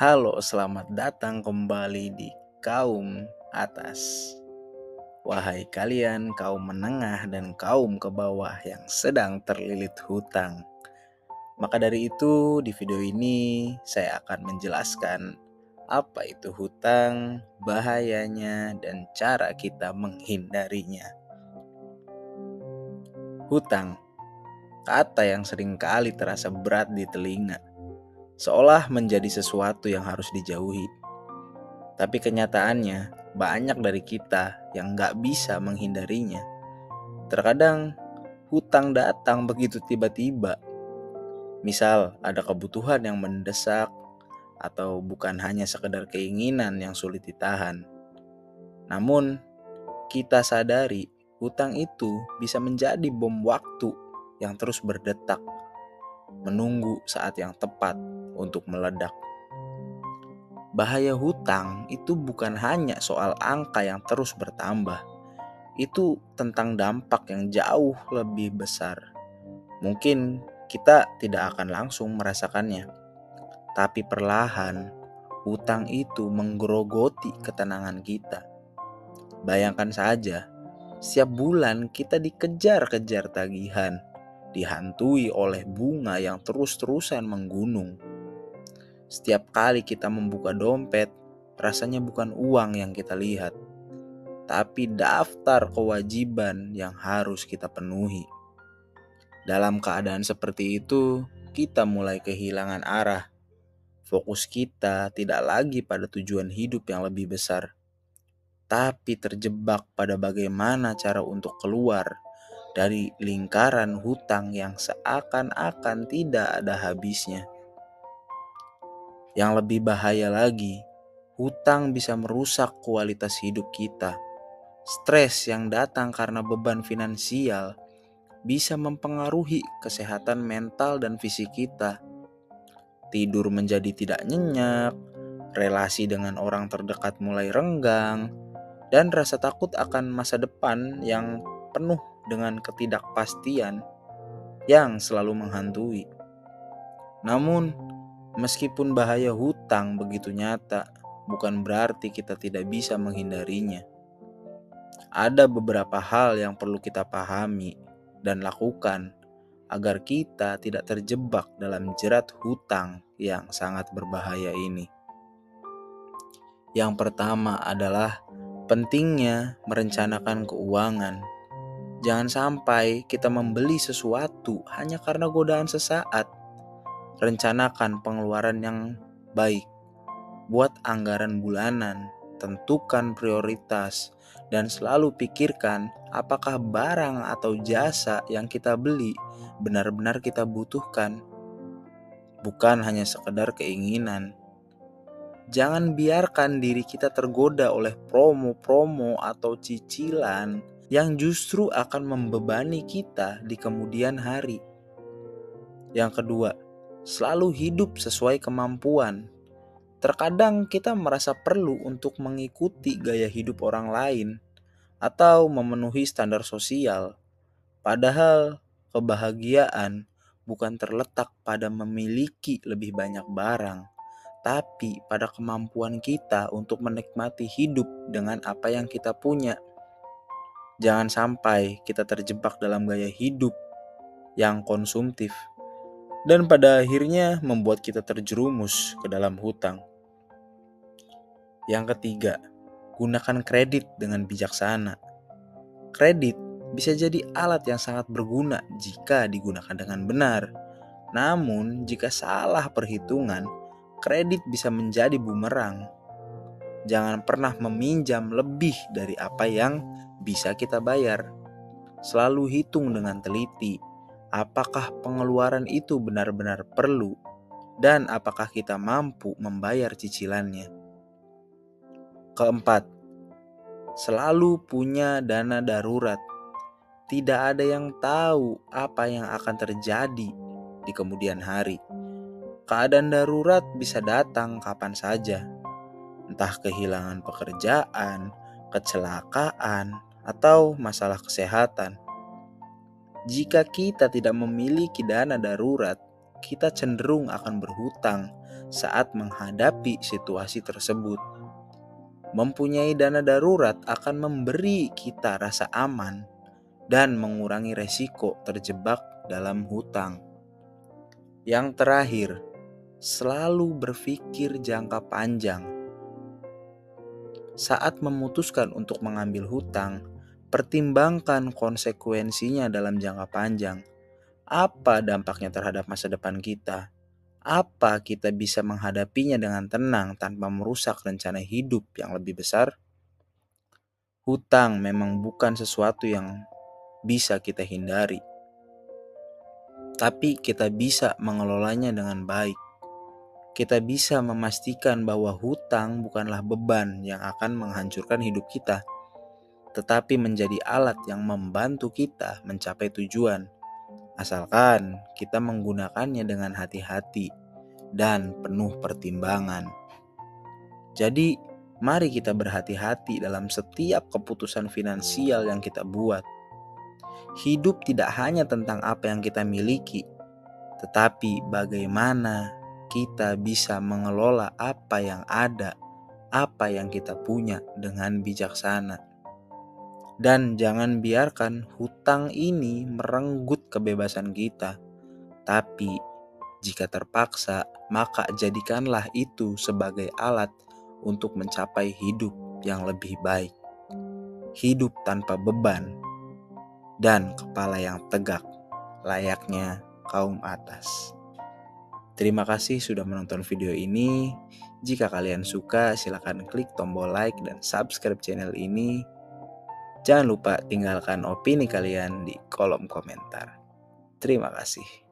Halo, selamat datang kembali di Kaum Atas. Wahai kalian kaum menengah dan kaum ke bawah yang sedang terlilit hutang. Maka dari itu, di video ini saya akan menjelaskan apa itu hutang, bahayanya, dan cara kita menghindarinya. Hutang, kata yang sering kali terasa berat di telinga, seolah menjadi sesuatu yang harus dijauhi. Tapi kenyataannya, banyak dari kita yang gak bisa menghindarinya. Terkadang, hutang datang begitu tiba-tiba. Misal, ada kebutuhan yang mendesak, atau bukan hanya sekedar keinginan yang sulit ditahan. Namun, kita sadari hutang itu bisa menjadi bom waktu yang terus berdetak, menunggu saat yang tepat untuk meledak. Bahaya hutang itu bukan hanya soal angka yang terus bertambah. Itu tentang dampak yang jauh lebih besar. Mungkin kita tidak akan langsung merasakannya, tapi perlahan hutang itu menggerogoti ketenangan kita. Bayangkan saja, setiap bulan kita dikejar-kejar tagihan, dihantui oleh bunga yang terus-terusan menggunung. Setiap kali kita membuka dompet, rasanya bukan uang yang kita lihat, tapi daftar kewajiban yang harus kita penuhi. Dalam keadaan seperti itu, kita mulai kehilangan arah. Fokus kita tidak lagi pada tujuan hidup yang lebih besar, tapi terjebak pada bagaimana cara untuk keluar dari lingkaran hutang yang seakan-akan tidak ada habisnya. Yang lebih bahaya lagi, hutang bisa merusak kualitas hidup kita. Stres yang datang karena beban finansial bisa mempengaruhi kesehatan mental dan fisik kita. Tidur menjadi tidak nyenyak, relasi dengan orang terdekat mulai renggang, dan rasa takut akan masa depan yang penuh dengan ketidakpastian yang selalu menghantui. Namun, meskipun bahaya hutang begitu nyata, bukan berarti kita tidak bisa menghindarinya. Ada beberapa hal yang perlu kita pahami dan lakukan agar kita tidak terjebak dalam jerat hutang yang sangat berbahaya ini. Yang pertama adalah pentingnya merencanakan keuangan. Jangan sampai kita membeli sesuatu hanya karena godaan sesaat. Rencanakan pengeluaran yang baik. Buat anggaran bulanan, tentukan prioritas, dan selalu pikirkan apakah barang atau jasa yang kita beli benar-benar kita butuhkan, bukan hanya sekedar keinginan. Jangan biarkan diri kita tergoda oleh promo-promo atau cicilan yang justru akan membebani kita di kemudian hari. Yang kedua, selalu hidup sesuai kemampuan. Terkadang kita merasa perlu untuk mengikuti gaya hidup orang lain atau memenuhi standar sosial. Padahal kebahagiaan bukan terletak pada memiliki lebih banyak barang, tapi pada kemampuan kita untuk menikmati hidup dengan apa yang kita punya. Jangan sampai kita terjebak dalam gaya hidup yang konsumtif dan pada akhirnya membuat kita terjerumus ke dalam hutang. Yang ketiga, gunakan kredit dengan bijaksana. Kredit bisa jadi alat yang sangat berguna jika digunakan dengan benar. Namun, jika salah perhitungan, kredit bisa menjadi bumerang. Jangan pernah meminjam lebih dari apa yang bisa kita bayar. Selalu hitung dengan teliti, apakah pengeluaran itu benar-benar perlu dan apakah kita mampu membayar cicilannya. Keempat, selalu punya dana darurat. Tidak ada yang tahu apa yang akan terjadi di kemudian hari. Keadaan darurat bisa datang kapan saja, entah kehilangan pekerjaan, kecelakaan, atau masalah kesehatan. Jika kita tidak memiliki dana darurat, kita cenderung akan berhutang saat menghadapi situasi tersebut. Mempunyai dana darurat akan memberi kita rasa aman dan mengurangi resiko terjebak dalam hutang. Yang terakhir, selalu berpikir jangka panjang. Saat memutuskan untuk mengambil hutang, pertimbangkan konsekuensinya dalam jangka panjang. Apa dampaknya terhadap masa depan kita? Apa kita bisa menghadapinya dengan tenang tanpa merusak rencana hidup yang lebih besar? Hutang memang bukan sesuatu yang bisa kita hindari, tapi kita bisa mengelolanya dengan baik. Kita bisa memastikan bahwa hutang bukanlah beban yang akan menghancurkan hidup kita, tetapi menjadi alat yang membantu kita mencapai tujuan, asalkan kita menggunakannya dengan hati-hati dan penuh pertimbangan. Jadi, mari kita berhati-hati dalam setiap keputusan finansial yang kita buat. Hidup tidak hanya tentang apa yang kita miliki, tetapi bagaimana kita bisa mengelola apa yang ada, apa yang kita punya dengan bijaksana. Dan jangan biarkan hutang ini merenggut kebebasan kita. Tapi jika terpaksa, maka jadikanlah itu sebagai alat untuk mencapai hidup yang lebih baik. Hidup tanpa beban dan kepala yang tegak, layaknya kaum atas. Terima kasih sudah menonton video ini. Jika kalian suka, silakan klik tombol like dan subscribe channel ini. Jangan lupa tinggalkan opini kalian di kolom komentar. Terima kasih.